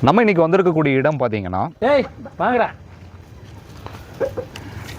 நம்ம இன்னைக்கு வந்திருக்கக்கூடிய இடம் பார்த்தீங்கன்னா வாங்கடா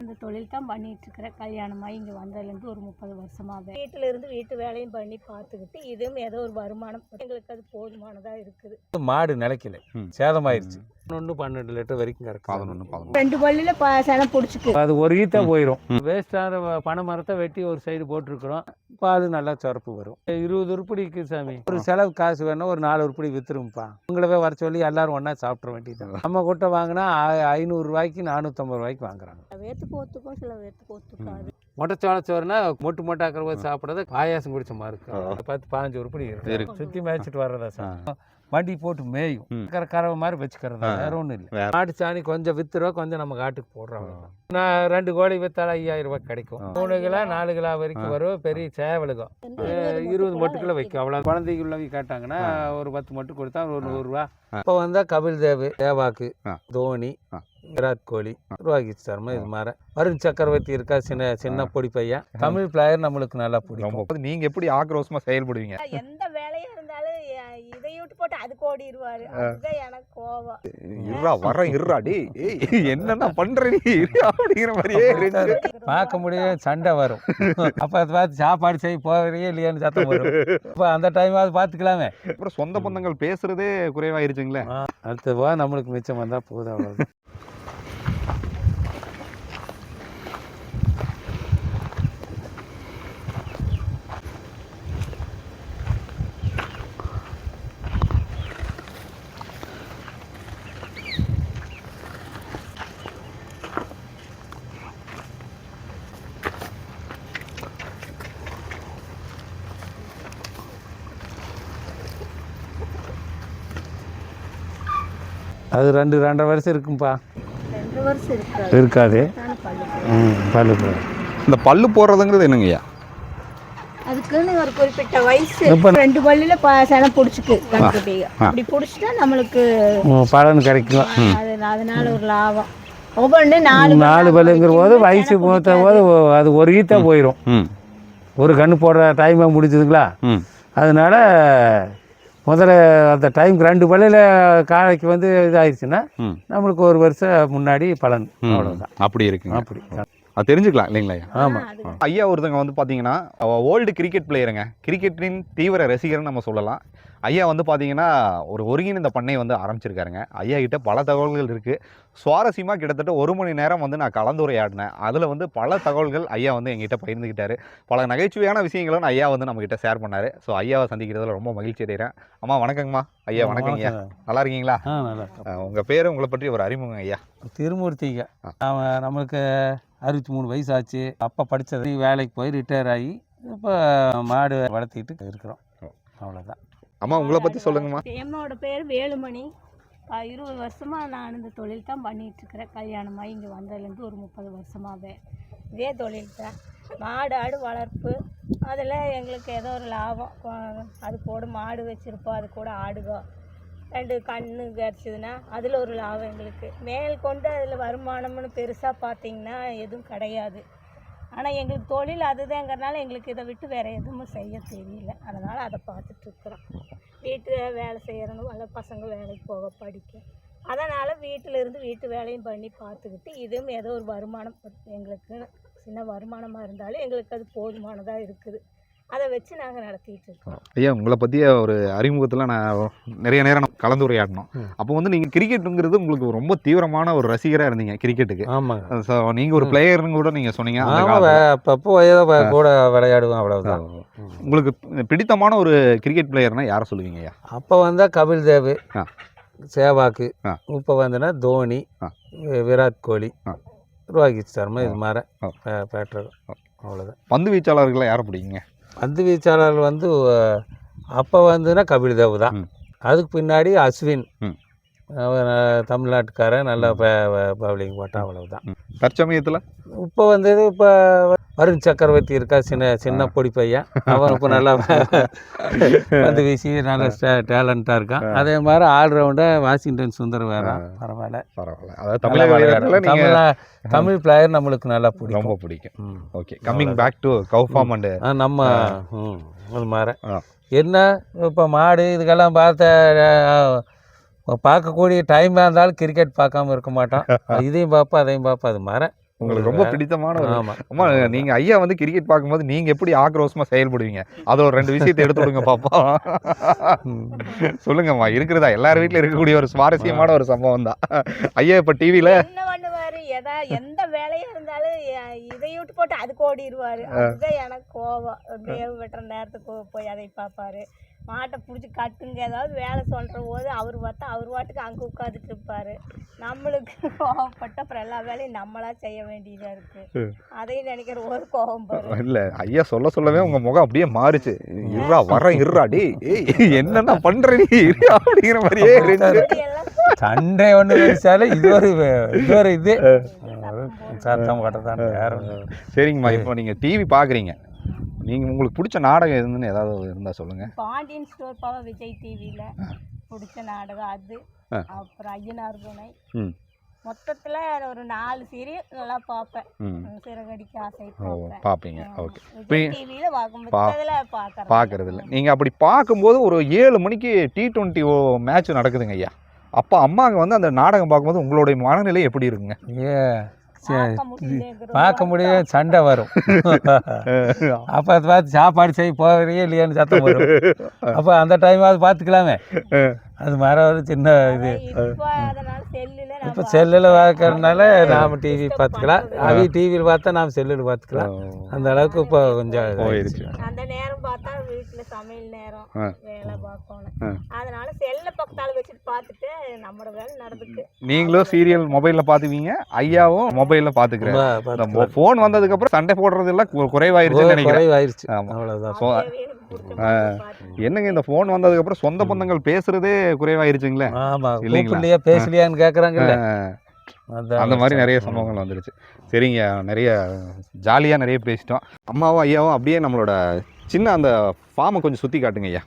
இந்த தொழில் தான் பண்ணிட்டு இருக்கிறேன். கல்யாணமாக இங்கே வந்ததுலேருந்து ஒரு 30 வருஷமாகவே வீட்டில் இருந்து வீட்டு வேலையும் பண்ணி பார்த்துக்கிட்டு இதுவும் ஏதோ ஒரு வருமானம் எங்களுக்கு அது போதுமானதாக இருக்குது. மாடு நிலைக்கல, சேதமாயிருச்சு. 12 லிட்டர் வரைக்கும் கறக்கும். 2 பல்லில் செனம் பிடிச்சிக்கு அது ஒரு ஈத்தா போயிடும். வேஸ்டான பனை மரத்தை வெட்டி ஒரு சைடு போட்டிருக்கிறோம். பால் நல்லா சுரப்பு வரும். 20 உருப்படிக்கு சாமி. ஒரு செலவு காசு வேணும், ஒரு 4 உருப்படி வித்துரும்பா. உங்களவே வர சொல்லி எல்லாரும் ஒன்றா சாப்பிட்ற வேண்டியது. நம்ம கூட்ட வாங்கினா 500 ரூபாய்க்கு 450 ரூபாய்க்கு வாங்குறாங்க. வேத்துக்கு ஒத்துக்கும், சில வேத்துக்கு ஒத்துக்காது. மொட்டைச்சோளச்சோறுனா மொட்டு மொட்டாக்கிற போது சாப்பிட்றது பாயாசம் குடிச்ச மாதிரி இருக்கும். 10-15 உருப்படி இருக்கு. சுற்றி மேய்ச்சிட்டு வர்றதா சார். வண்டி போட்டு மேயும் கறவை மாதிரி வச்சுக்கிறது, வேற ஒன்றும் இல்லை. மாட்டு சாணி கொஞ்சம் வித்துருவா, கொஞ்சம் நம்ம காட்டுக்கு போடுறோம். நான் 2 கோழி வித்தாலும் 5000 ரூபாய் கிடைக்கும். 3 கிலோ 4 கிலோ வரைக்கும் வரும். பெரிய சேவலுக்கும் 20 மொட்டுக்குள்ள வைக்கும். அவ்வளோ குழந்தைக்குள்ளவி கேட்டாங்கன்னா ஒரு 10 மொட்டு கொடுத்தா ஒரு 100 ரூபா. இப்போ வந்தா கபில் தேவ், தேவாக்கு, தோனி, விராட் கோலி, ரோஹித் சர்மா, இது மாதிரி வருண் சக்கரவர்த்தி இருக்கா, சின்ன பொடி பையன். தமிழ் பிளேயர் நம்மளுக்கு நல்லா பிடிக்கும். நீங்க எப்படி ஆக்ரோஷமா செயல்படுவீங்க? எந்த வேலையும் இருந்தாலும் இதை விட்டு போட்டு அதுக்கு ஓடிடுவாரு. அதுதான் எனக்கு கோவம். என்னன்னா பண்ற நீ அப்படிங்கிற மாதிரியே பார்க்க முடியும், சண்டை வரும். அப்ப அதை பார்த்து சாப்பாடு செய்ய போவீங்க இல்லையான்னு சத்தம் வரும். இப்போ அந்த டைமாவது பார்த்துக்கலாமே. அப்புறம் சொந்த பந்தங்கள் பேசுறதே குறைவாயிருச்சுங்களே. அடுத்த நம்மளுக்கு மிச்சம் வந்தா போதும், அவ்வளவு. அது 2-2.5 வருஷம் இருக்கும்பா. 2 வருஷம் இருக்காது. பல்லு இந்த பல்லு போடுறதுங்கிறது என்னங்கய்யா? அதுக்குன்னு ஒரு குறிப்பிட்ட வயசு. 2 பல்லில் செனம் பிடிச்சிக்கு அப்படி பிடிச்சிட்டா நம்மளுக்கு பலன் கிடைக்கும். அதனால ஒரு லாபம். ஒவ்வொன்று 4 பல்லுங்கிற போது வயசு மூத்த போது அது ஒரு ஈத்தா போயிடும். ஒரு கண்ணு போடுற டைமாக முடிச்சதுங்களா. அதனால முதல்ல அந்த டைமுக்கு 2 பல்லில் காலைக்கு வந்து இதாகிடுச்சுன்னா நம்மளுக்கு 1 வருஷம் முன்னாடி பலன். அவ்வளோதான். அப்படி இருக்குங்க. அப்படி அது தெரிஞ்சுக்கலாம் இல்லைங்களா? ஆமாம். ஐயா ஒருத்தவங்க வந்து பார்த்தீங்கன்னா ஓல்டு கிரிக்கெட் பிளேயருங்க, கிரிக்கெட்டின் தீவிர ரசிகர்னு நம்ம சொல்லலாம். ஐயா வந்து பார்த்தீங்கன்னா ஒரு ஒருங்கிணைந்த பண்ணை வந்து ஆரம்பிச்சிருக்காருங்க. ஐயா கிட்ட பல தகவல்கள் இருக்குது. சுவாரஸ்யமாக கிட்டத்தட்ட 1 மணி நேரம் வந்து நான் கலந்துரையாடினேன். அதில் வந்து பல தகவல்கள் ஐயா வந்து எங்கிட்ட பகிர்ந்துக்கிட்டாரு. பல நகைச்சுவையான விஷயங்களும் ஐயா வந்து நம்மக்கிட்ட ஷேர் பண்ணார். ஸோ ஐயாவை சந்திக்கிறதுல ரொம்ப மகிழ்ச்சி அடைகிறேன். அம்மா வணக்கங்கம்மா. ஐயா வணக்கம் ஐயா. நல்லா இருக்கீங்களா? உங்கள் பேர், உங்களை பற்றி ஒரு அறிமுகம் ஐயா. திருமூர்த்திங்க. நம்மளுக்கு 63 வயசு ஆச்சு. அப்போ படித்தது வேலைக்கு போய் ரிட்டையர் ஆகி இப்போ மாடு வளர்த்திட்டு இருக்கிறோம். அவ்வளோதான். அம்மா உங்களை பற்றி சொல்லுங்கம்மா. என்னோட பேர் வேலுமணி. 20 வருஷமாக நான் இந்த தொழில் தான் பண்ணிகிட்ருக்கிறேன். கல்யாணமாக இங்கே வந்ததுலேருந்து ஒரு 30 வருஷமாகவே இதே தொழில் தான். மாடு ஆடு வளர்ப்பு, அதில் எங்களுக்கு ஏதோ ஒரு லாபம். அது கூட மாடு வச்சுருப்போம், அது கூட ஆடுகோ 2 கன்று கிடச்சிதுன்னா அதில் ஒரு லாபம் எங்களுக்கு. மேல் கொண்டு அதில் வருமானம்னு பெருசாக பார்த்திங்கன்னா எதுவும் கிடையாது. ஆனால் எங்களுக்கு தொழில் அதுதாங்கிறனால எங்களுக்கு இதை விட்டு வேறு எதுவும் செய்ய தெரியல. அதனால் அதை பார்த்துட்ருக்குறோம். வீட்டில் வேலை செய்கிறனும் நல்ல பசங்க வேலைக்கு போக படிக்க. அதனால் வீட்டில் இருந்து வீட்டு வேலையும் பண்ணி பார்த்துக்கிட்டு இதுவும் ஏதோ ஒரு வருமானம். எங்களுக்கு சின்ன வருமானமாக இருந்தாலும் எங்களுக்கு அது போதுமானதாக இருக்குது. அதை வச்சு நாங்கள் நடத்திட்டு இருக்கோம். ஐயா உங்களை பற்றிய ஒரு அறிமுகத்தில் நான் நிறைய நேரம் கலந்துரையாடணும். அப்போ வந்து நீங்கள் கிரிக்கெட்டுங்கிறது உங்களுக்கு ரொம்ப தீவிரமான ஒரு ரசிகராக இருந்தீங்க கிரிக்கெட்டுக்கு. ஆமாங்க. ஸோ நீங்கள் ஒரு பிளேயர்னு கூட நீங்கள் சொன்னீங்க. அப்பப்போ ஏதோ கூட விளையாடுவோம், அவ்வளோதான். உங்களுக்கு பிடித்தமான ஒரு கிரிக்கெட் பிளேயர்னா யாரை சொல்லுவீங்க ஐயா? அப்போ வந்தால் கபில் தேவ், சேவாக்கு. இப்போ வந்தனா தோனி, விராட் கோலி, ரோஹித் சர்மா, இது மாதிரி பேட்டர். அவ்வளோதான். பந்து வீச்சாளர்கள் யாரை பிடிக்குங்க? பந்து வீச்சாளர்கள் வந்து அப்போ வந்துன்னா கபில் தேவ் தான். அதுக்கு பின்னாடி அஸ்வின், தமிழ்நாட்டுக்காரன், நல்லா பவுலிங் போட்டான். அவ்வளவுதான். தற்சமயத்தில் இப்போ வந்தது இப்போ வருண் சக்கரவர்த்தி இருக்கா, சின்ன பொடி பையன். அவன் இப்போ நல்லா வந்து வீசி நல்ல டேலண்டாக இருக்கான். அதே மாதிரி ஆல்ரவுண்டாக வாஷிங்டன் சுந்தர் வேற. பரவாயில்ல. பரவாயில்ல. தமிழ் பிளேயர் நம்மளுக்கு நல்லா பிடிக்கும், ரொம்ப பிடிக்கும். Okay, coming back to cow farm and நம்ம அது மாதிரி என்ன இப்போ மாடு இதுக்கெல்லாம் பார்த்த பார்க்கக்கூடிய டைமாக இருந்தாலும் கிரிக்கெட் பார்க்காம இருக்க மாட்டோம். இதையும் பார்ப்போம் அதையும் பார்ப்போம். அது மாதிரி உங்களுக்கு ரொம்ப பிடித்தமான ஒரு ஆமாம். அம்மா நீங்கள் ஐயா வந்து கிரிக்கெட் பார்க்கும்போது நீங்கள் எப்படி ஆக்ரோஷமாக செயல்படுவீங்க? அது ஒரு 2 விஷயத்தை எடுத்து விடுங்க பார்ப்போம். சொல்லுங்கம்மா. இருக்கிறதா எல்லார் வீட்டில் இருக்கக்கூடிய ஒரு சுவாரஸ்யமான ஒரு சம்பவம் தான். ஐயா இப்போ டிவியில் என்ன பண்ணுவார், எந்த வேலையாக இருந்தாலும் இதை விட்டு போட்டு அதுக்கு ஓடிடுவார். அதுதான் எனக்கு கோவம். தேவை வெட்டுற நேரத்துக்கு போய் அதை பார்ப்பாரு. மாட்டை பிடிச்சி கட்டுங்க ஏதாவது வேலை சொல்கிற போது அவர் பார்த்தா அவர் வாட்டுக்கு அங்கே உட்காந்துட்டு இருப்பார். நம்மளுக்கு கோவப்பட்ட அப்புறம் எல்லா வேலையும் நம்மளா செய்ய வேண்டியதாக இருக்குது. அதையும் நினைக்கிற ஒரு கோவம் பாரு. இல்லை ஐயா சொல்லவே உங்கள் முகம் அப்படியே மாறுச்சு. இருறா டேய் என்னென்ன பண்ணுற நீ அப்படிங்கிற மாதிரியே இருந்துச்சு. சண்டை ஒன்று வச்சாலும் இது ஒரு இது சத்தம் கட்டதான் வேற. சரிங்கம்மா. இப்போ நீங்கள் டிவி பார்க்குறீங்க, நீங்கள் உங்களுக்கு பிடிச்ச நாடகம் எதுன்னு ஏதாவது இருந்தால் சொல்லுங்கள். பாண்டியன் ஸ்டோர் பவர் விஜய் டிவியில் பிடிச்ச நாடகம் அது. அப்புறம் ஐயனார் துணை. மொத்தத்தில் ஒரு 4 சீரியல் நல்லா பார்ப்பேன். சிறகடிக்க ஆசை பார்ப்பீங்க. ஓகே. டிவியில் பார்க்கறது இல்லை. நீங்கள் அப்படி பார்க்கும்போது ஒரு 7 மணிக்கு T20 மேட்ச் நடக்குதுங்க ஐயா. அப்போ அம்மாங்க வந்து அந்த நாடகம் பார்க்கும்போது உங்களுடைய மனநிலை எப்படி இருக்குங்க? பார்க்க முடியாது, சண்டை வரும். அப்போ அதை பார்த்து சாப்பாடு செய்ய போகிறீங்க இல்லையான்னு சத்தம் வரும். அப்போ அந்த டைமாவது பார்த்துக்கலாமே. அது மாதிரி ஒரு சின்ன இது. இப்போ செல்லில் பார்க்கறதுனால நாம் டிவி பார்த்துக்கலாம். அவி டிவியில் பார்த்தா நாம் செல்லில் பார்த்துக்கலாம். அந்த அளவுக்கு இப்போ கொஞ்சம் போயிடுச்சு. அந்த நேரம் பார்த்தா வீட்டில் சமையல் நேரம் வேலை பார்க்கணும். அதனால செல்ல பக்கத்தால் வச்சுட்டு பார்த்துட்டு நம்மளோட வேலை நடந்துக்கு. நீங்களும் சீரியல் மொபைலில் பார்த்துவீங்க, ஐயாவும் மொபைலில் பார்த்துக்கிறேன். ஃபோன் வந்ததுக்கப்புறம் சண்டை போடுறது எல்லாம் குறைவாயிருச்சு நினைக்கிறேன். குறைவாயிருச்சு. அவ்வளோதான். என்னங்க இந்த ஃபோன் வந்ததுக்கப்புறம் சொந்த பந்தங்கள் பேசுறதே குறைவாயிருச்சுங்களே. ஆமாம். இல்லைங்களா பேசலையான்னு கேட்குறாங்கல்ல. அந்த மாதிரி நிறைய சம்பவங்கள் வந்துருச்சு. சரிங்க, நிறைய ஜாலியாக நிறைய பேசிட்டோம். அம்மாவும் ஐயாவும் அப்படியே நம்மளோட சின்ன அந்த ஃபார்மை கொஞ்சம் சுற்றி காட்டுங்க ஐயா.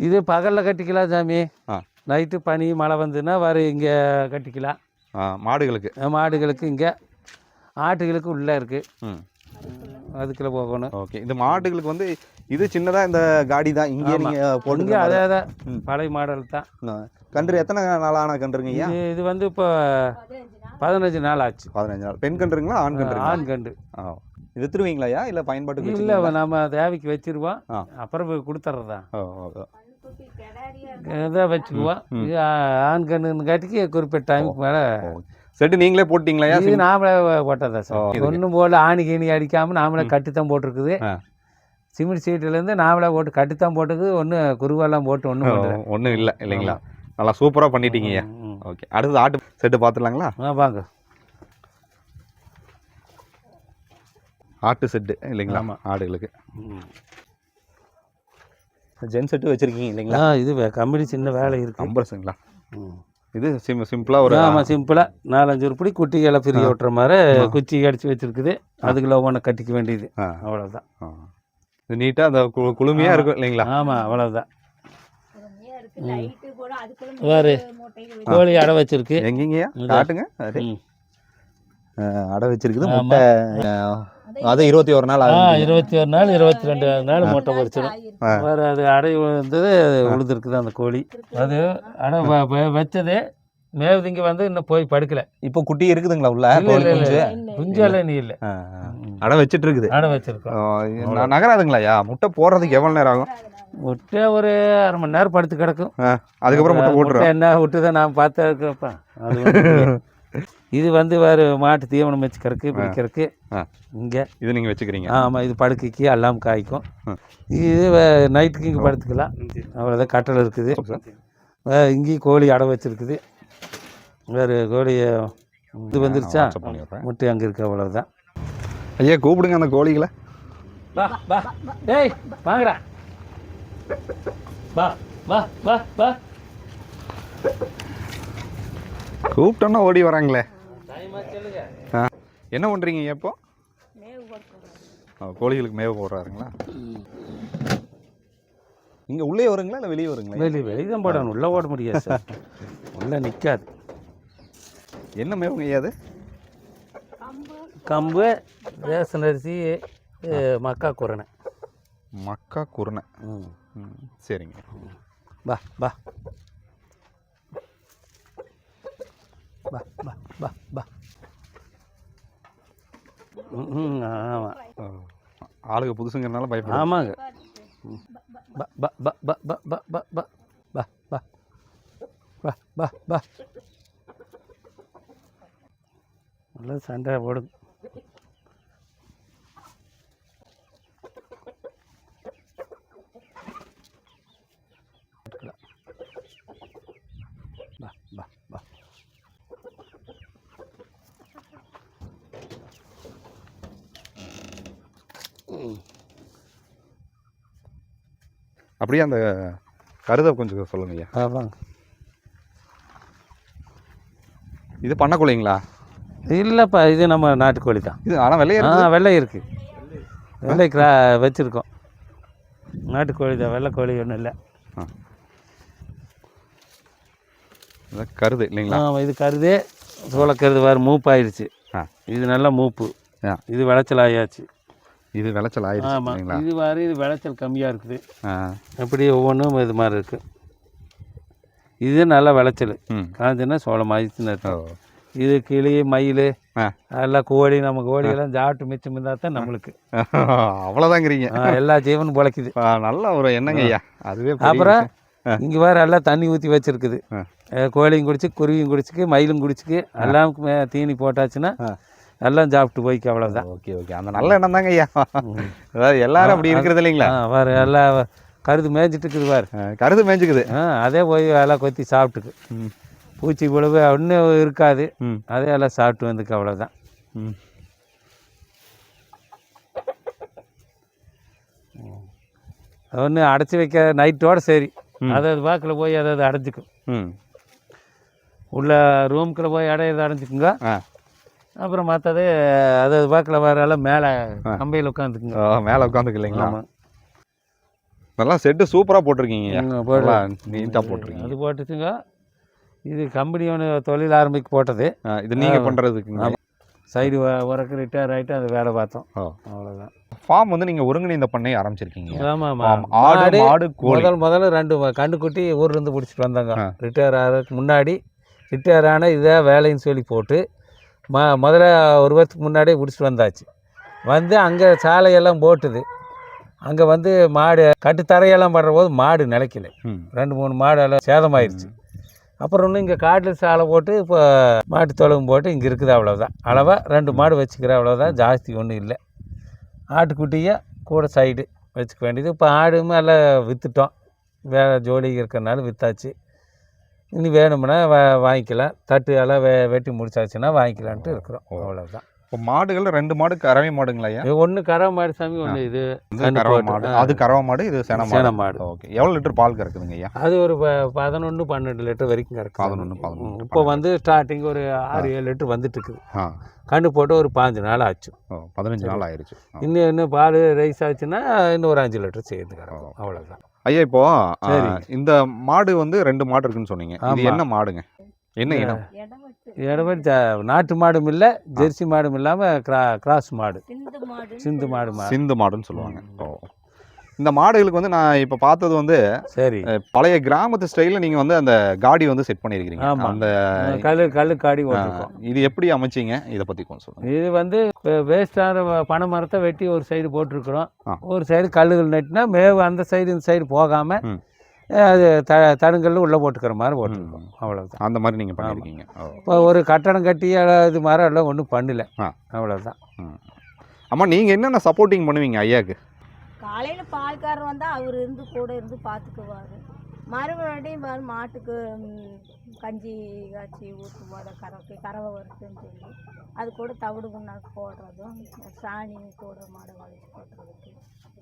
இது பகலில் கட்டிக்கலாம் சாமி. நைட்டு பனி மழை வந்துன்னா இங்கே கட்டிக்கலாம். மாடுகளுக்கு இங்கே, ஆட்டுகளுக்கு உள்ளே இருக்குது. அதுக்குள்ளே போகணும். ஓகே. இந்த மாடுகளுக்கு வந்து இது சின்னதாக இந்த காடி தான் இங்கே நீங்கள் போடுங்க. அதே தான் பழைய மாடல் தான். கன்று எத்தனை நாளான கன்றுங்க ஐயா? இது வந்து இப்போ 15 நாள் ஆச்சு. 15 நாள். பெண் கன்றுங்களா ஆண் கன்று? ஆண் கன்று. வித்துருவீங்களா ஐயா இல்லை பயன்பாட்டுக்கு? இல்லை, நம்ம தேவைக்கு வச்சிருவோம், அப்புறம் கொடுத்துட்றதான். இதான் வச்சுக்குவோம். இது ஆண் கன்றுன்னு காட்டிக்கு குறிப்பிட்ட டைமுக்கு மேலே செட்டு நீங்களே போட்டிங்களா? இது நாமளே போட்டதா சார். ஒன்றும் போல் ஆணி கீணி அடிக்காமல் நாமளே கட்டித்தான் போட்டிருக்குது. சிமெண்ட் சீட்டுலேருந்து நாமளே போட்டு கட்டித்தான் போட்டுக்குது. ஒன்றும் குருவெல்லாம் போட்டு ஒன்றும் இல்லை இல்லைங்களா? நல்லா சூப்பராக பண்ணிட்டீங்க ஐயா. ஓகே. அடுத்தது ஆட்டு செட்டு பார்த்துலாங்களா? வாங்க. ஆட்டு செட்டு இல்லைங்களா? ஆடுகளுக்கு ஜென் செட்டு வச்சுருக்கீங்க இல்லைங்களா? இது கம்பெனி சின்ன வேலை இருக்குது. கம்பர்ஸுங்களா? இது சிம்பிளாக ஒரு சிம்பிளாக 4-5 உருப்படி குட்டிகளை பிரிய விட்டுற மாதிரி குச்சி அடித்து வச்சுருக்குது. அதுக்குள்ள ஒவ்வொன்று கட்டிக்க வேண்டியது. அவ்வளோதான். இது நீட்டாக அந்த குளுமையாக இருக்கும் இல்லைங்களா? ஆமாம், அவ்வளோதான். வேறு கோழி அடை வச்சிருக்கு. எங்கேங்கய்யா காட்டுங்க. அடை வச்சிருக்குது. முட்டை அது 21 நாள். 21 நாள் 22 நாள் மூட்டை பொரிச்சிடும். வேறு அது அடை வந்தது உழுதுருக்குது அந்த கோழி. அது அடை வச்சது மேவுதிங்க வந்து இன்னும் போய் படுக்கலை. இப்போ குட்டி இருக்குதுங்களா உள்ள? குஞ்செல்லாம் நீ இல்லை, அடை வச்சுட்டு இருக்குது. அடை வச்சிருக்கோம். நகராதுங்களாயா? முட்டை போடுறதுக்கு எவ்வளோ நேரம் ஆகும்? முட்டை ஒரு 1/2 மணி நேரம் படுத்து கிடக்கும். அதுக்கப்புறம் முட்டை போட்டுரும். என்ன விட்டுதான் நான் பார்த்து இருக்கிறப்ப. இது வந்து வேறு மாட்டு தீவனம் வச்சுக்கிறதுக்கு பிடிக்கிறதுக்கு இங்கே இது நீங்கள் வச்சுக்கிறீங்க. ஆமாம். இது படுக்கைக்கு எல்லாம் காய்க்கும். இது நைட்டுக்கு இங்கே படுத்துக்கலாம். அவ்வளோதான். கட்டளை இருக்குது. இங்கேயும் கோழி அடை வச்சுருக்குது. வேறு கோழி இது வந்துருச்சா? முட்டை அங்கே இருக்குது. அவ்வளோதான். ஐயா கூப்பிடுங்க அந்த கோழிகளை. வா வா ஏய் வாங்கடா. வா வா வா வா. கூப்பிட்டோன்னா ஓடி வராங்களே. என்ன பண்ணுறீங்க இப்போ? கோழிகளுக்கு மேவு போடுறாருங்களா? இங்கே உள்ளே வருங்களா இல்லை வெளியே வருங்களா? வெளியே தான் போடணும். உள்ளே ஓட முடியாது சார். உள்ளே நிற்காது. என்ன மேவுங்க ஐயா? அது கம்பு, ரேஷன் அரிசி, மக்கா குரணை. மக்கா குரணை. சரிங்க. வா வா. பா பா பா பா. ஆமாம், ஆளுங்க புதுசுங்கிறனால பயப்பட. ஆமாங்க. பா பா பா பா பா பா பா பா பா பா பா பா பா. நல்லா சண்டை போடுது. பா பா பா. அப்படியே அந்த கருதை கொஞ்சம் சொல்லுங்க ஐயா. ஆமாங்க. இது பண்ணக்குள்ளைங்களா? இல்லைப்பா, இது நம்ம நாட்டுக்கோழி தான். இது ஆனால் வெள்ளையா வெள்ளை இருக்குது. வெள்ளை வச்சுருக்கோம். நாட்டுக்கோழி தான், வெள்ளைக்கோழி ஒன்றும் இல்லை. கருது இல்லைங்களா? ஆமாம், இது கருதே. சோளக்கருது வேறு மூப்பாயிடுச்சு. இது நல்லா மூப்பு. இது விளைச்சல் ஆயாச்சு. இது விளைச்சல் ஆயிடுச்சு. ஆமாம், இது வேறு. இது விளைச்சல் கம்மியாக இருக்குது. அப்படி ஒவ்வொன்றும் இது மாதிரி இருக்குது. இது நல்லா விளைச்சல். காஞ்சுன்னா சோளம் ஆயிடுச்சுன்னு அர்த்தம். இது கிளி, மயில், எல்லாம் கோழி, நம்ம கோழியெல்லாம் சாப்பிட்டு மிச்சம் இருந்தால் தான் நம்மளுக்கு. அவ்வளோதாங்கிறீங்க. எல்லா ஜீவனும் பிழைக்குது. நல்ல ஒரு எண்ணங்க ஐயா. அதுவே அப்புறம் இங்கே வேறு எல்லாம் தண்ணி ஊற்றி வச்சுருக்குது. கோழியும் குடிச்சு, குருவியும் குடிச்சிக்கு, மயிலும் குடிச்சிக்கு, எல்லாம் தீனி போட்டாச்சுன்னா எல்லாம் சாப்பிட்டு போய்க்கு. அவ்வளோதான். Okay okay. அந்த நல்ல எண்ணம் தாங்க ஐயா. அதாவது எல்லாரும் அப்படி இருக்கிறது இல்லைங்களா? வேறு எல்லாம் கருது மேய்ஞ்சிட்டு இருக்குது. வேறு கருது மேய்ஞ்சிக்குது. அதே போய் எல்லாம் கொத்தி சாப்பிட்டுக்கு. பூச்சி புழுவு ஒன்றும் இருக்காது. அதே எல்லாம் சாப்பிட்டு வந்துக்கு. அவ்வளோதான். ஒன்று அடைச்சி வைக்க நைட்டோட சரி. அதாவது வாக்கில் போய் அதாவது அடைஞ்சிக்கும். உள்ள ரூமுக்குள்ளே போய் அடைஞ்சிக்குங்க. அப்புறம் மற்றது அதாவது வாக்கில் வரலாம் மேலே கம்பையில் உட்காந்துக்குங்க. மேலே உட்காந்துக்கு இல்லைங்களா? ஆமாம். நல்லா செட்டு சூப்பராக போட்டிருக்கீங்க. நீட்டாக போட்டிருக்கீங்க. அது போட்டுச்சுங்க. இது கம்பெனி ஒன்று தொழில் ஆரம்பிக்க போட்டது. இது நீங்கள் பண்ணுறதுக்கு சைடு ஒர்க்கு ரிட்டையர் ஆகிட்டு அது வேலை பார்த்தோம். அவ்வளோதான். ஃபார்ம் வந்து நீங்கள் ஒருங்கிணைந்த பண்ணை ஆரம்பிச்சிருக்கீங்க. ஆமாம். ஆடு, மாடு, முதல்ல 2 கண்டுக்குட்டி ஊர்லேருந்து பிடிச்சிட்டு வந்தாங்க. ரிட்டையர் ஆகிறதுக்கு முன்னாடி. ரிட்டையர் ஆனால் இதை வேலைன்னு சொல்லி போட்டு முதல்ல ஒரு வருஷத்துக்கு முன்னாடியே பிடிச்சிட்டு வந்தாச்சு. வந்து அங்கே சாலையெல்லாம் போட்டுது. அங்கே வந்து மாடு கட்டுத்தரையெல்லாம் பண்ணுற போது மாடு நிலைக்கல. 2-3 மாடு எல்லாம் சேதமாயிருச்சு. அப்புறம் இன்னும் இங்கே காட்டில் சாலை போட்டு இப்போ மாட்டு தொழுவும் போட்டு இங்கே இருக்குது. அவ்வளோதான். அளவாக 2 மாடு வச்சுக்கிற. அவ்வளோதான். ஜாஸ்தி ஒன்றும் இல்லை. ஆட்டுக்குட்டியை கூட சைடு வச்சுக்க வேண்டியது. இப்போ ஆடுமே எல்லாம் விற்றுட்டோம். வேறு ஜோடி இருக்கிறனால விற்றாச்சு. இனி வேணும்னா வாங்கிக்கலாம். தட்டு எல்லாம் வெட்டி முடிச்சாச்சுன்னா வாங்கிக்கலான்ட்டு இருக்கிறோம். அவ்வளோதான். இப்போ மாடுகள் 2 மாடு கறவை மாடுங்களா ஐயா? ஒன்று கறவை மாடு சாமி, ஒன்று இது கறவை மாடு. அது கறவை மாடு, இது சேன மாடு. ஓகே. எவ்வளோ லிட்டர் பால் கறக்குதுங்க ஐயா? அது ஒரு 11-12 லிட்டர் வரைக்கும் கறக்கு. 11-12. இப்போ வந்து ஸ்டார்டிங் ஒரு 6-7 லிட்டர் வந்துட்டு இருக்குது. கண்டு போட்டு ஒரு 5 நாள் ஆச்சு. 15 நாள் ஆயிடுச்சு. இன்னும் பால் ரைஸ் ஆச்சுன்னா இன்னும் ஒரு 5 லிட்டர் சேர்ந்து கறக்கும். அவ்வளோதான். ஐயா, இப்போ இந்த மாடு வந்து 2 மாடு இருக்குன்னு சொன்னீங்க. இது என்ன மாடுங்க? என்ன இனம்? இடவெட்டு நாட்டு மாடும் இல்லை, ஜெர்சி மாடும் இல்லாமல் கிராஸ் மாடு, சிந்து மாடு. சிந்து மாடுன்னு சொல்லுவாங்க. இந்த மாடுகளுக்கு வந்து நான் இப்போ பார்த்தது வந்து சரி பழைய கிராமத்து ஸ்டைலில் நீங்கள் வந்து அந்த காடி வந்து செட் பண்ணியிருக்கிறீங்க. அந்த கல்லு காடி ஓட்டிருக்கோம். இது எப்படி அமைச்சிங்க? இதை பற்றி கொஞ்சம் சொல்லுங்கள். இது வந்து வேஸ்டான பனை மரத்தை வெட்டி ஒரு சைடு போட்டிருக்கிறோம். ஒரு சைடு கல்லுகள் நட்டினா மேவு அந்த சைடு இந்த சைடு போகாமல் அது தடுங்கல்ல உள்ளே போட்டுக்கிற மாதிரி போட்டுருக்கோம். அவ்வளோதான். அந்த மாதிரி நீங்கள் பண்ணியிருக்கீங்க. இப்போ ஒரு கட்டடம் கட்டி இது மரம் எல்லாம் ஒன்றும் பண்ணல. அவ்வளோதான். அம்மா, நீங்கள் என்னென்ன சப்போர்ட்டிங் பண்ணுவீங்க ஐயாவுக்கு? காலையில் பால்காரர் வந்தால் அவர் இருந்து கூட இருந்து பார்த்துக்குவார். மறுபடியும் மாட்டுக்கு கஞ்சி காய்ச்சி ஊற்றுவோம். அதை கறவை வருதுன்னு சொல்லி அது கூட தவிடு புண்ணாக்கு போடுறதும், சாணி கூட மாடை வளைச்சி போடுறதுக்கு,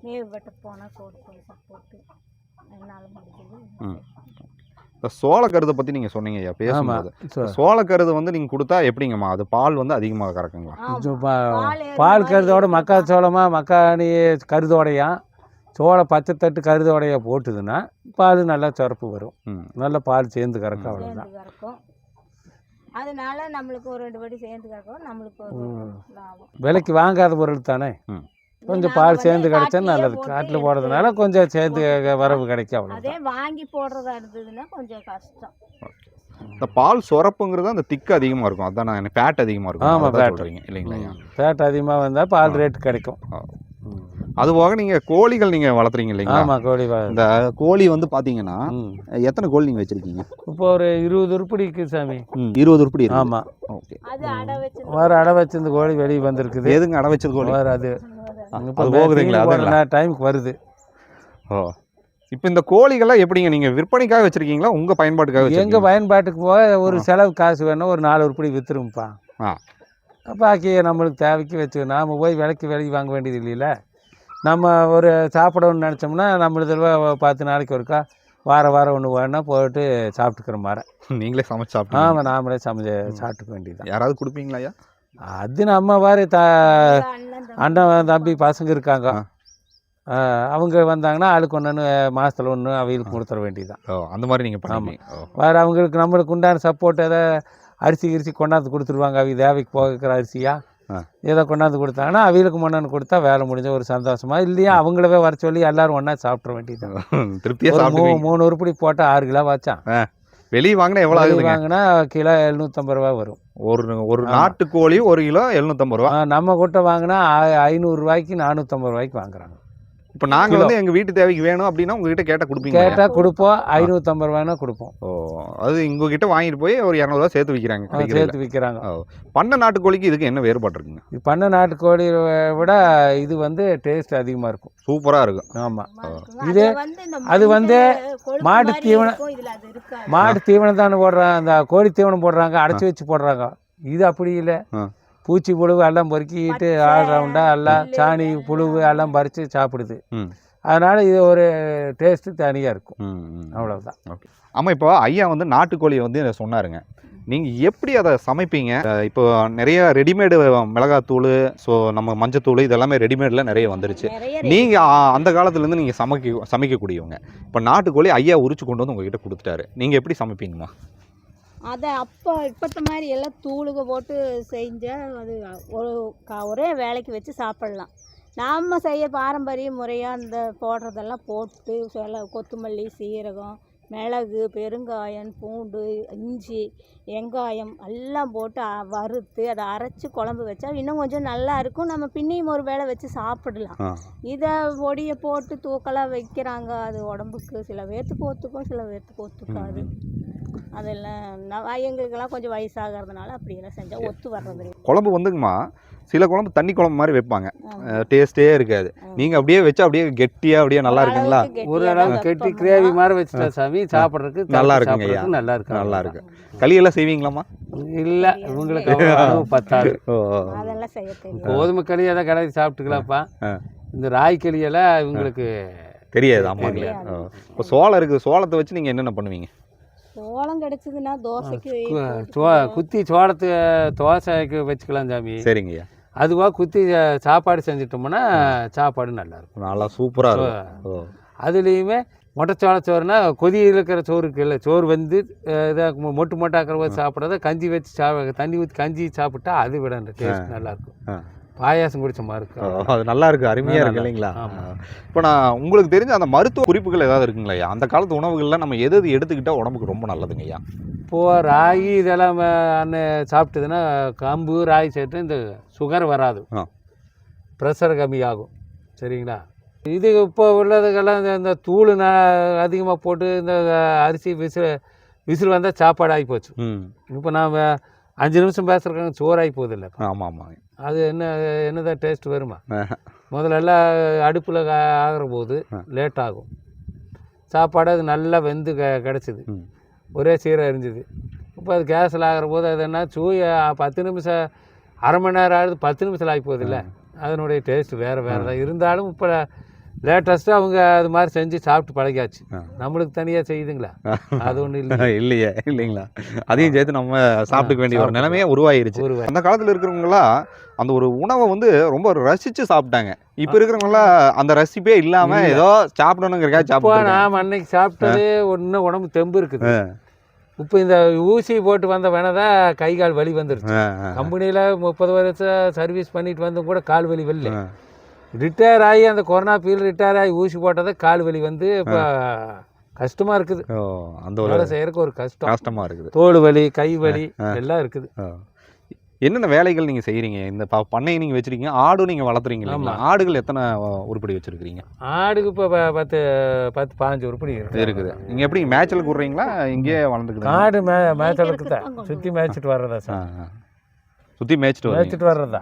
மேவு வெட்ட போனால் கூட போய் சப்போர்ட்டு என்னால் முடிஞ்சது. இப்போ சோளக்கருதை பற்றி நீங்கள் சொன்னீங்க ஐயா பேசும்போது. சோளக்கருது வந்து நீங்கள் கொடுத்தா எப்படிங்கம்மா அது பால் வந்து அதிகமாக கறக்குங்களா? பால் கருதோட மக்காச்சோளமா மக்காணி கருதோடையா சோளம் பச்சை தட்டு கருதோடையா போட்டுதுன்னா பால் நல்லா சுரப்பு வரும். நல்ல பால் சேர்ந்து கறக்கும். அவ்வளோதான். அதனால நம்மளுக்கு ஒரு 2 படி சேர்ந்து கறக்கும். நம்மளுக்கு லாபம். விலைக்கு வாங்காத பொருள் தானே. கொஞ்சம் பால் சேர்ந்து கிடைச்சா நல்லது. காட்டில் போடுறதுனால கொஞ்சம் சேர்ந்து வரவு கிடைக்கும். அவ்வளோ. அதே வாங்கி போடுறதா இருந்ததுன்னா கொஞ்சம் கஷ்டம். இந்த பால் சுரப்புங்கிறது அந்த திக்கு அதிகமாக இருக்கும், அதான் நான் ஃபேட் அதிகமாக இருக்கும். ஆமாம், அதான் ஃபேட் சொல்கிறீங்க இல்லைங்களா? ஃபேட் அதிகமாக வந்தால் பால் ரேட் கிடைக்கும். அதுபோக நீங்கள் கோழிகள் நீங்கள் வளர்த்துறீங்க இல்லைங்களா? ஆமாம், கோழி இந்த கோழி வந்து பார்த்தீங்கன்னா எத்தனை கோழி நீங்கள் வச்சுருக்கீங்க? இப்போ ஒரு 20 உருப்படி இருக்குது சாமி. 20 உருப்படி? ஆமாம். ஓகே. வேறு அடை வச்சிருந்த கோழி வெளியே வந்திருக்குது. எதுங்க அடை வச்சது கோழி? வேறு அது அது போகுதுங்களா? அதுங்களா டைமுக்கு வருது. ஓ, இப்போ இந்த கோழிகள்லாம் எப்படிங்க நீங்கள் விற்பனைக்காக வச்சுருக்கீங்களா உங்கள் பயன்பாட்டுக்காக? எங்கள் பயன்பாட்டுக்கு போக ஒரு செலவு காசு வேணும், ஒரு 4 உருப்படி விற்றுரும்ப்பா. பாக்கி நம்மளுக்கு தேவைக்கு வச்சு நாம் போய் விலைக்கு வாங்க வேண்டியது இல்லைல்ல. நம்ம ஒரு சாப்பிடணும்னு நினச்சோம்னா நம்மளதில் 10 நாளைக்கு ஒருக்கா வாரம் ஒன்று வேணா போட்டு சாப்பிட்டுக்கிற மாதிரி. நீங்களே சமைச்சு சாப்பிட்டு? ஆமாம், நாமளே சமைச்சு சாப்பிட்டுக்க வேண்டியது. யாராவது கொடுப்பீங்களா ஐயா? அது நம்ம மாதிரி அண்ணன் தம்பி பசங்க இருக்காங்க, அவங்க வந்தாங்கன்னா ஆளுக்கு ஒன்று மாதத்தில் ஒன்று அவங்களுக்கு கொடுத்துட வேண்டியதுதான். அந்த மாதிரி நீங்கள் பண்ணாமல் வேறு அவங்களுக்கு நம்மளுக்கு உண்டான சப்போர்ட் எதாவது அரிசி கொண்டாந்து கொடுத்துருவாங்க. அவங்க தேவைக்கு போகிற அரிசியா ஏதோ கொண்டாந்து கொடுத்தாங்கன்னா அவங்களுக்கு முன்னாடி கொடுத்தா வேலை முடிஞ்ச ஒரு சந்தோஷமா. இல்லையா அவங்களவே வர சொல்லி எல்லாரும் ஒன்றா சாப்பிட்ற வேண்டியது. திருப்தியாக 3 உருப்படி போட்டால் 6 கிலோ வச்சான். வெளியே வாங்கினா எவ்வளோ ஆகுது? வாங்கினா கிலோ 750 ரூபா வரும். ஒரு நாட்டுக்கோழி 1 கிலோ 750 ரூபா. நம்ம கிட்ட வாங்கினா 500 ரூபாய்க்கு 450 ரூபாய்க்கு வாங்குறாங்க. இப்போ நாங்கள் வந்து எங்கள் வீட்டு தேவைக்கு வேணும் அப்படின்னா உங்ககிட்ட கேட்டால் கொடுப்பீங்க? கேட்டால் கொடுப்போம். 550 ரூபாய்னா கொடுப்போம். ஓ, அது உங்ககிட்ட வாங்கிட்டு போய் ஒரு 200 ரூபா சேர்த்து விற்கிறாங்க? சேர்த்து விற்கிறாங்க. பண்ணை நாட்டுக்கோழிக்கு இதுக்கு என்ன வேறுபாடு இருக்குங்க? இது பண்ணை நாட்டுக்கோழி விட இது வந்து டேஸ்ட் அதிகமாக இருக்கும், சூப்பராக இருக்கும். ஆமாம். இது அது வந்து மாட்டு தீவனம் தானே போடுறாங்க, அந்த கோழி தீவனம் போடுறாங்க, அடைச்சி வச்சு போடுறாங்க. இது அப்படி இல்லை. பூச்சி புழுவு எல்லாம் பொறுக்கிட்டு ஆல்ரவுண்டாக எல்லாம் சாணி புழுவு எல்லாம் பறித்து சாப்பிடுது. அதனால் இது ஒரு டேஸ்ட்டு தனியாக இருக்கும், அவ்வளோதான். ஓகே. ஆமாம், இப்போ ஐயா வந்து நாட்டுக்கோழியை வந்து சொன்னாருங்க, நீங்கள் எப்படி அதை சமைப்பீங்க? இப்போ நிறைய ரெடிமேடு மிளகாத்தூள், ஸோ நம்ம மஞ்சத்தூள் இதெல்லாமே ரெடிமேடில் நிறைய வந்துருச்சு. நீங்கள் அந்த காலத்துலேருந்து நீங்கள் சமைக்கக்கூடியவங்க. இப்போ நாட்டுக்கோழி ஐயா உரிச்சு கொண்டு வந்து உங்ககிட்ட கொடுத்துட்டாரு, நீங்கள் எப்படி சமைப்பீங்கம்மா? அதை இப்போத்த மாதிரி எல்லாம் தூளுக போட்டு செஞ்சால் அது ஒரே வேலைக்கு வச்சு சாப்பிட்லாம். நாம் செய்ய பாரம்பரிய முறையாக அந்த போடுறதெல்லாம் போட்டு கொத்தமல்லி, சீரகம், மிளகு, பெருங்காயம், பூண்டு, இஞ்சி, வெங்காயம் எல்லாம் போட்டு வறுத்து அதை அரைச்சி குழம்பு வச்சா இன்னும் கொஞ்சம் நல்லா இருக்கும். நம்ம பின்னியும் ஒரு வேளை வச்சு சாப்பிடலாம். இதை பொடியை போட்டு தூக்கலாக வைக்கிறாங்க, அது உடம்புக்கு சில பேர்த்துக்கு ஒத்துக்கும், சில பேர்த்துக்கு ஒத்துக்காது. அதெல்லாம் எங்களுக்கெல்லாம் கொஞ்சம் வயசாகிறதுனால அப்படியெல்லாம் செஞ்சால் ஒத்து வர்றது. குழம்பு வந்துங்கம்மா, சில குழம்பு தண்ணி குழம்பு மாதிரி வைப்பாங்க, டேஸ்ட்டே இருக்காது. நீங்கள் அப்படியே வச்சா அப்படியே கெட்டியாக அப்படியே நல்லா இருக்குங்களா? ஒரு அளவு கெட்டி கிரேவி மாதிரி வச்சுட்டா சாமி சாப்பிட்றதுக்கு நல்லா இருக்குங்க ஐயா. நல்லா இருக்கு, நல்லா இருக்கு. களியெல்லாம் செய்வீங்களாம்மா? இல்லை, இவங்களுக்கு பத்தாது. அதெல்லாம் செய்ய தெரியும். கோதுமை களி எதாவது கலக்கி சாப்பிட்டுக்கலாம்ப்பா. இந்த ராய் களியெல்லாம் இவங்களுக்கு தெரியாது அம்மாங்களே. இப்போ சோளம் இருக்குது, சோளத்தை வச்சு நீங்கள் என்னென்ன பண்ணுவீங்க? சோளம் கிடைச்சதுன்னா தோசைக்கு குத்தி சோளத்தை தோசைக்கு வச்சுக்கலாம் சாமி. சரிங்கய்யா. அதுவாக குத்தி சாப்பாடு செஞ்சிட்டோம்னா சாப்பாடு நல்லாயிருக்கும், நல்லா சூப்பராக இருக்கும். அதுலேயுமே மொட்டைச்சோளச்சோறுனா கொதியில் இருக்கிற சோறு இருக்குல்ல, சோறு வந்து இதாக மொட்டாக்கிற போது சாப்பிட்றத கஞ்சி வச்சு தண்ணி ஊற்றி கஞ்சி சாப்பிட்டா அது விட டேஸ்ட் நல்லாயிருக்கும். பாயாசம் குடிச்ச மாதிரி இருக்கும், அது நல்லா இருக்கு, அருமையாக இருக்கு இல்லைங்களா? இப்போ நான் உங்களுக்கு தெரிஞ்ச அந்த மருத்துவ குறிப்புகள் ஏதாவது இருக்குங்களா? அந்த காலத்து உணவுகள்லாம் நம்ம எது எடுத்துக்கிட்டால் உடம்புக்கு ரொம்ப நல்லதுங்க ஐயா? இப்போது ராகி இதெல்லாம் அண்ணன் சாப்பிட்டதுன்னா கம்பு ராகி சேர்த்து இந்த சுகர் வராது, ப்ரெஷர் கம்மியாகும். சரிங்களா? இது இப்போ உள்ளதுக்கெல்லாம் இந்த தூள் அதிகமாக போட்டு இந்த அரிசி விசில் வந்தால் சாப்பாடு ஆகி போச்சு. இப்போ நாம் 5 நிமிஷம் பேசுகிறக்காங்க சோறாகி போகுது இல்லை? ஆமாம் ஆமாம். அது என்னதான் டேஸ்ட் வருமா? முதல்ல எல்லாம் அடுப்பில் ஆகிற போது லேட் ஆகும் சாப்பாடு, அது நல்லா வெந்து கிடச்சிது, ஒரே சீரை எரிஞ்சுது. இப்போ அது கேஸில் ஆகிற போது அது என்ன 10 நிமிஷம், அரை மணி நேரம் ஆகுது, 10 நிமிஷத்தில் ஆகி போகுது இல்லை? அதனுடைய டேஸ்ட் வேறு தான். இருந்தாலும் இப்போ லேட்டஸ்ட்டாக அவங்க அது மாதிரி செஞ்சு சாப்பிட்டு பழகியாச்சு. நம்மளுக்கு தனியாக செய்யுதுங்களா? அது ஒன்றும் இல்லை. இல்லையே, இல்லைங்களா? அதையும் சேர்த்து நம்ம சாப்பிட்டுக்க வேண்டிய ஒரு நிலைமையே உருவாயிருச்சு. அந்த காலத்தில் இருக்கிறவங்களாம் அந்த ஒரு உணவை வந்து ரொம்ப ரசித்து சாப்பிட்டாங்க. இப்போ இருக்கிறவங்களாம் அந்த ரசிப்பே இல்லாமல் ஏதோ சாப்பிடணுங்கிறக்காக சாப்பிடுவாங்க. நாம் அன்னைக்கு சாப்பிட்டது ஒன்றும் உடம்பு தெம்பு இருக்குது. இப்போ இந்த ஊசி போட்டு வந்த வேணதான் கை கால் வலி வந்துருச்சு. கம்பெனியில் 30 வருஷம் சர்வீஸ் பண்ணிட்டு வந்து கூட கால் வலி வரல. ரிட்டையர் ஆகி அந்த கொரோனா பீரியட் ரிட்டையர் ஆகி ஊசி போட்டதை கால் வலி வந்து இப்போ கஷ்டமாக இருக்குது. ஓ அந்த ஒரு வேலை செய்யறதுக்கு ஒரு கஷ்டமாக இருக்குது. தோல் வலி, கை வலி எல்லாம் இருக்குது. என்னென்ன வேலைகள் நீங்கள் செய்கிறீங்க? இந்த பண்ணையை நீங்கள் வச்சுருக்கீங்க, ஆடும் நீங்கள் வளர்த்துறீங்க இல்லைங்களா? ஆடுகள் எத்தனை உருப்படி வச்சுருக்கிறீங்க? ஆடுக்கு இப்போ 10-15 உருப்படி இருக்குது. நீங்கள் எப்படி மேய்ச்சலுக்கு விட்றீங்களா, இங்கேயே வளர்ந்துக்குது? ஆடு மேய்ச்சலுக்கு தான் சுற்றி மேய்ச்சிட்டு வர்றதா சார். சுற்றி மேய்ச்சிட்டு வர்றதா.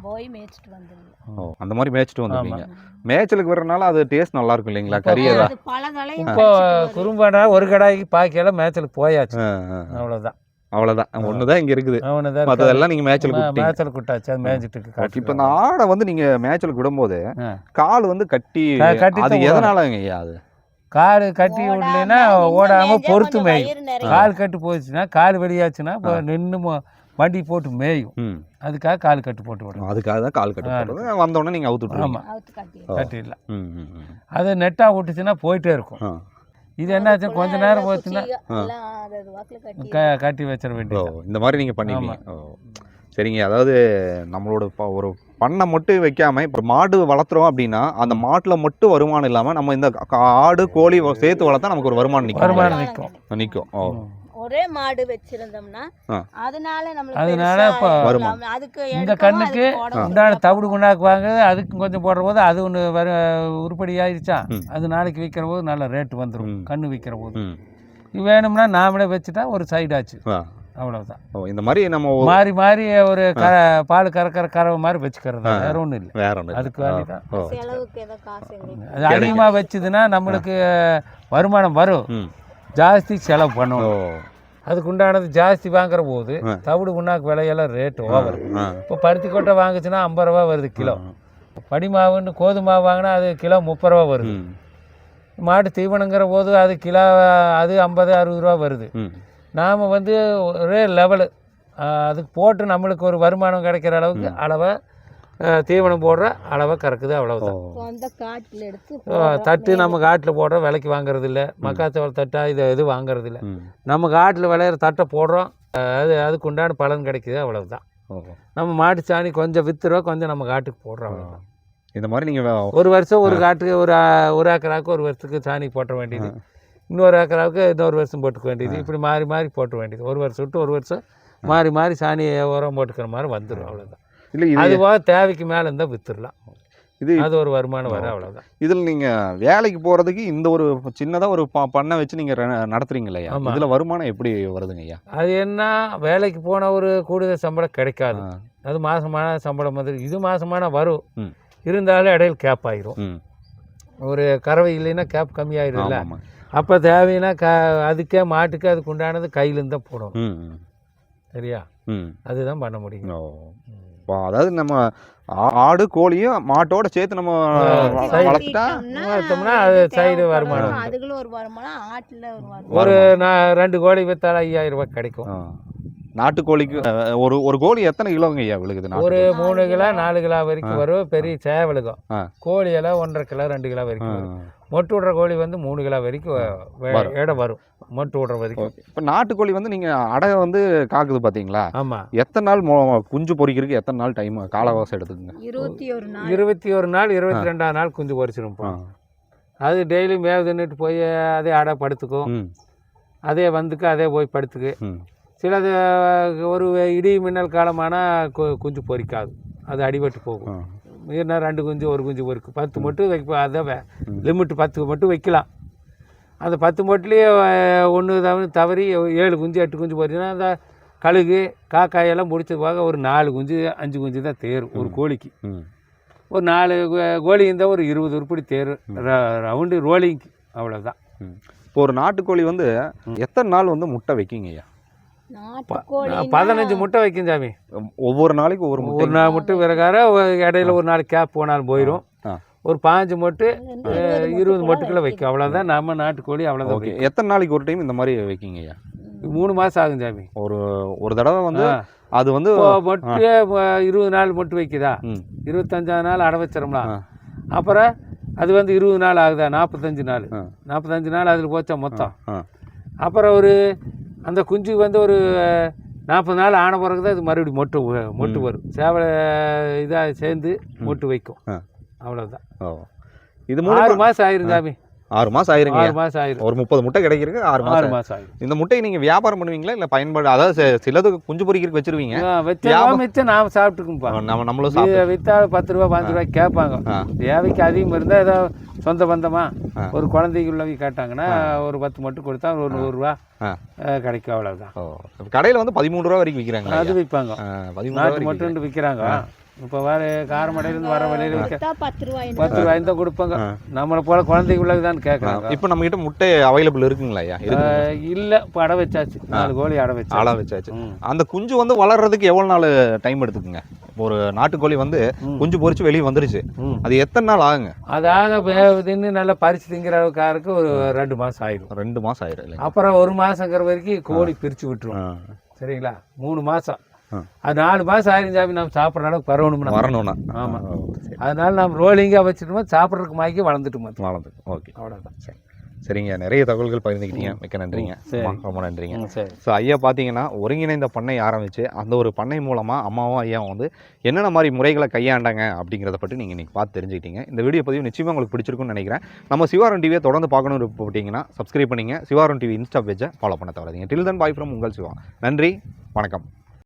போய் மேய்ச்சிட்டு வந்துடுங்க. ஓ அந்த மாதிரி மேய்ச்சிட்டு வந்துருக்கீங்க. மேய்ச்சலுக்கு வர்றதுனால அது டேஸ்ட் நல்லா இருக்கும் இல்லைங்களா? கறியதா இப்போ குறும்பாடா ஒரு கடாய்க்கு பாக்கியெல்லாம் மேய்ச்சலுக்கு போயாச்சு. அவ்வளோதான் ஒன்று தான் இங்கே இருக்குது. மற்றதெல்லாம் நீங்கள் மேய்ச்சலுக்கு விட்டாச்சு. அது மேய்ச்சிட்டு இருக்கு. இப்போ இந்த ஆடை வந்து நீங்கள் மேய்ச்சலுக்கு விடும்போது கால் வந்து கட்டி அது எதனாலங்க ஐயா? அது கால் கட்டி விடலைன்னா ஓடாம பொறுத்து மேயும். கால் கட்டு போச்சுன்னா, கால் வெளியாச்சுன்னா இப்போ நின்று வண்டி போட்டு மேயும். அதுக்காக கால் கட்டு போட்டு விடணும். அதுக்காக தான் கால் கட்டு போடுறது. வந்தோடனே நீங்கள் அவுத்து விட்டுருங்க. ஆமாம், கட்டிடலாம். அது நெட்டாக விட்டுச்சுன்னா போயிட்டே இருக்கும். இது என்னாச்சு, கொஞ்ச நேரம் போச்சுன்னா கட்டி வச்சிட வேண்டியது. இந்த மாதிரி நீங்கள் பண்ணுவீங்க. சரிங்க. அதாவது நம்மளோட ஒரு பண்ணை மட்டும் வைக்காம இப்போ மாடு வளர்த்துறோம் அப்படின்னா அந்த மாட்டில் மட்டும் வருமானம் இல்லாமல் நம்ம இந்த ஆடு கோழி சேர்த்து வளர்த்தா நமக்கு ஒரு வருமானம் நிற்கும். ஒரே மாடு வச்சிருந்தோம்னா அதனால இப்போ அதுக்கு இந்த கண்ணுக்கு உண்டான தவிடு குண்டாக்கு வாங்க, அதுக்கு கொஞ்சம் போடுற போது அது ஒன்று உருப்படி ஆயிடுச்சா, அது நாளைக்கு விற்கிற போது நல்ல ரேட்டு வந்துடும். கண்ணு விற்கிற போது வேணும்னா நாமளே வச்சுட்டா ஒரு சைடாச்சு. அவ்வளவுதான். இந்த மாதிரி நம்ம மாறி ஒரு பால் கறக்கிற கறவை மாதிரி வச்சுக்கிறது. வேற ஒன்றும் இல்லை. அதுக்கு வேண்டிதான். அது அதிகமாக வச்சுதுன்னா நம்மளுக்கு வருமானம் வரும், ஜாஸ்தி செலவு பண்ணணும். அதுக்கு உண்டானது ஜாஸ்தி வாங்குற போது தவிடு புண்ணாக்கு விலையெல்லாம் ரேட்டு ஓவர். இப்போ பருத்தி கொட்டை வாங்குச்சுன்னா 50 ரூபா வருது கிலோ. படிமாவுன்னு கோதுமாவு வாங்கினா அது கிலோ 30 ரூபா வருது. மாட்டு தீவனங்கிற போது அது கிலோ அது 50-60 ரூபா வருது. நாம் வந்து ஒரே லெவலு அதுக்கு போட்டு நம்மளுக்கு ஒரு வருமானம் கிடைக்கிற அளவுக்கு அளவை தீவனம் போடுற அளவை கறக்குது. அவ்வளவுதான். தட்டு நம்ம காட்டில் போடுற விலைக்கு வாங்குறது இல்லை. மக்காச்சோள தட்டா இது வாங்குறது இல்லை. நம்ம காட்டில் விளையிற தட்டை போடுறோம், அதுக்கு உண்டான பலன் கிடைக்குது. அவ்வளவுதான். நம்ம மாட்டு சாணி கொஞ்சம் வித்துறோம், கொஞ்சம் நம்ம காட்டுக்கு போடுறோம். அவ்வளோதான். இந்த மாதிரி நீங்கள் ஒரு வருஷம் ஒரு காட்டுக்கு ஒரு ஏக்கராவுக்கு ஒரு வருஷத்துக்கு சாணி போட்ட வேண்டியது, இன்னொரு ஏக்கராவுக்கு இன்னொரு வருஷம் போட்டுக்க வேண்டியது, இப்படி மாறி போட்ட வேண்டியது. ஒரு வருஷம் விட்டு ஒரு வருஷம் மாறி சாணி உரம் போட்டுக்கிற மாதிரி வந்துடும். அவ்வளோதான். இல்லை அதுவாக தேவைக்கு மேலே இருந்தால் வித்துடலாம். அது ஒரு வருமானம் வர. அவ்வளோதான். இதில் நீங்கள் வேலைக்கு போகிறதுக்கு இந்த ஒரு சின்னதாக ஒரு பண்ணை வச்சு நீங்கள் நடத்துறீங்க இல்லையா? இதில் வருமானம் எப்படி வருதுங்க ஐயா? அது என்ன, வேலைக்கு போன ஒரு கூடுதல் சம்பளம் கிடைக்காது. அது மாதமான சம்பளம் மாதிரி. இது மாதமான வரும், இருந்தாலும் இடையில கேப் ஆயிரும். ஒரு கறவை இல்லைன்னா கேப் கம்மியாயிரும்ல. அப்போ தேவைன்னா அதுக்கே மாட்டுக்கு அதுக்கு உண்டானது கையிலேருந்து தான் போடணும். சரியா? அதுதான் பண்ண முடியும். அதாவது நம்ம ஆடு கோழியும் மாட்டோட சேர்த்து நம்ம வளர்த்தோம்னா அது சைடு வருமானம். ஒரு 2 கோழி வித்தால 5000 ரூபாய் கிடைக்கும். நாட்டுக்கோழிக்கு ஒரு கோழி எத்தனை கிலோங்க ஐயா விழுகுது? ஒரு 3 கிலோ 4 கிலோ வரைக்கும் வரும். பெரிய சேவலுக்கும் கோழி எல்லாம் 1.5 கிலோ 2 கிலோ வரைக்கும் வரும். மொட்டு விடுற கோழி வந்து 3 கிலோ வரைக்கும் இடம் வரும். மொட்டு விடுற வரைக்கும். இப்போ நாட்டுக்கோழி வந்து நீங்கள் அடை வந்து காக்குது பார்த்தீங்களா? ஆமாம். எத்தனை நாள் குஞ்சு பொறிக்கிறதுக்கு எத்தனை நாள் டைம் காலவாசம் எடுத்துக்குங்க? 21 நாள் 22ஆம் நாள் குஞ்சு பொறிச்சிடும். அது டெய்லி மேவு தின்னுட்டு போய் அதே அடை படுத்துக்கும், அதே வந்துக்கு அதே போய் படுத்துக்கு. சிலது ஒரு இடி மின்னல் காலமானால் குஞ்சு பொறிக்காது, அது அடிபட்டு போகும். மீறினா 2 குஞ்சு 1 குஞ்சு பொறிக்கும். 10 மட்டும் வைப்போம். அதை லிமிட்டு 10 மட்டும் வைக்கலாம். அந்த 10 மட்டுலேயே ஒன்று தவறி 7 குஞ்சு 8 குஞ்சு பொறிச்சுன்னா அந்த கழுகு காக்காயெல்லாம் முடிச்சது போக ஒரு 4 குஞ்சு 5 குஞ்சு தான் தேரும் ஒரு கோழிக்கு. ஒரு 4 கோழி இருந்தால் ஒரு 20 உருப்படி தேரும் ரவுண்டு ரோலிங்க்கு. அவ்வளோதான். இப்போ ஒரு நாட்டுக்கோழி வந்து எத்தனை நாள் வந்து முட்டை வைக்கிங்க ஐயா? 15 முட்டை வைக்கும் சாமி. ஒவ்வொரு நாளைக்கு ஒரு நாள் முட்டை பிறகார இடையில ஒரு நாளைக்கு கேப் போனாலும் போயிடும். ஒரு 5 மொட்டு 20 மொட்டுக்குள்ள வைக்கும். அவ்வளோதான் நம்ம நாட்டுக்கோழி. அவ்வளோதான். எத்தனை நாளைக்கு ஒரு டைம் இந்த மாதிரி வைக்கிங்க ஐயா? 3 மாதம் ஆகும் சாமி. ஒரு தடவை வந்து அது வந்து மொட்டு 20 நாள் மொட்டு வைக்குதா, 25ஆம் நாள் அடை வச்சிடலாம். அப்புறம் அது வந்து 20 நாள் ஆகுதா, 45 நாள் அதில் போச்சா மொத்தம். அப்புறம் ஒரு அந்த குஞ்சு வந்து ஒரு 40 நாள் ஆன பிறகு தான் இது மறுபடியும் மொட்டு வரும். சேவலை இதாக சேர்ந்து மொட்டு வைக்கும். அவ்வளோதான். இது 6 மாதம் ஆயிரும் சாமி. 6 மாதம் ஆயிருங்க 6 மாதம் ஆயிரும். ஒரு 30 முட்டை கிடைக்கிறதுக்கு 6 6 மாதம் மாதம் ஆயிரும். இந்த முட்டையை நீங்கள் வியாபாரம் பண்ணுவீங்களா இல்லை பயன்பாடு அதாவது சிலது குஞ்சு பொறிக்கிறதுக்கு வச்சிருவீங்க வச்சா நாம் சாப்பிட்டுக்கும்பா. நம்மளும் சாப்பிட்டு விற்றா 10 ரூபா 5 ரூபாய் கேட்பாங்க. தேவைக்கு அதிகம் இருந்தால் ஏதோ சொந்த பந்தமா ஒரு குழந்தைக்கு உள்ளவங்க கேட்டாங்கன்னா ஒரு 10 மட்டும் கொடுத்தா ஒரு 100 ரூபா கிடைக்கும், அவ்வளோதான். கடையில் வந்து 13 ரூபா வரைக்கும் விற்கிறாங்க. அது விற்பாங்க, 13 நாட்டு மட்டும் விற்கிறாங்க. இப்போ வேறு காரமடையிலேருந்து வர வழியில் விற்க 10 ரூபாய் தான் கொடுப்பாங்க. நம்மளை போல குழந்தைக்கு உள்ளது தான் கேட்குறாங்க. இப்போ நம்மகிட்ட முட்டை அவைலபிள் இருக்குங்களா ஐயா? இல்லை, இப்போ அடை வச்சாச்சு, 4 கோழி அடை வச்சாச்சு. அந்த குஞ்சு வந்து வளர்றதுக்கு எவ்வளோ நாள் டைம் எடுத்துக்குங்க? ஒரு நாட்டுக்கோழி வந்து குஞ்சு பொறிச்சு வெளியே வந்துருச்சு, அது எத்தனை நாள் ஆகுங்க? அதாக வேவுதுன்னு நல்லா பறிச்சு திங்கிற அளவுக்காருக்கு ஒரு 2 மாதம் ஆயிடும். 2 மாதம் ஆயிடும். அப்புறம் 1 மாதங்கிற வரைக்கும் கோழி பிரித்து விட்டுருவோம். சரிங்களா? 3 மாதம், அது 4 மாதம் ஆயிருந்தாலும் நம்ம சாப்பிட்ற அளவுக்கு வரணும்னா. ஆமாம், அதனால நம்ம ரோலிங்காக வச்சுட்டோமா சாப்பிட்றதுக்கு மாய்க்கு வளர்ந்துட்டோமா. ஓகே, அவ்வளோதான். சரிங்க, நிறைய தகவல்கள் பகிர்ந்துக்கிட்டீங்க, மிக்க நன்றிங்க. ரொம்ப நன்றிங்க. ஸோ ஐயா பார்த்தீங்கன்னா ஒருங்கிணைந்த பண்ணை ஆரம்பித்து அந்த ஒரு பண்ணை மூலமாக அம்மாவும் ஐயாவும் வந்து என்னென்ன மாதிரி முறைகளை கையாண்டாங்க அப்படிங்கிறத பற்றி நீங்கள் இன்றைக்கி பார்த்து தெரிஞ்சுக்கிட்டீங்க. இந்த வீடியோ பதிவு நிச்சயமாக உங்களுக்கு பிடிச்சிருக்குன்னு நினைக்கிறேன். நம்ம சிவாரம் டிவியை தொடர்ந்து பார்க்கணும்னு போட்டிங்கன்னா சப்ஸ்கிரைப் பண்ணிங்க. சிவாரம் டிவி இன்ஸ்டா பேஜை ஃபாலோ பண்ண தவறாதீங்க. டில் தன் பாய் ஃப்ரம் உங்கள் சிவா. நன்றி, வணக்கம்.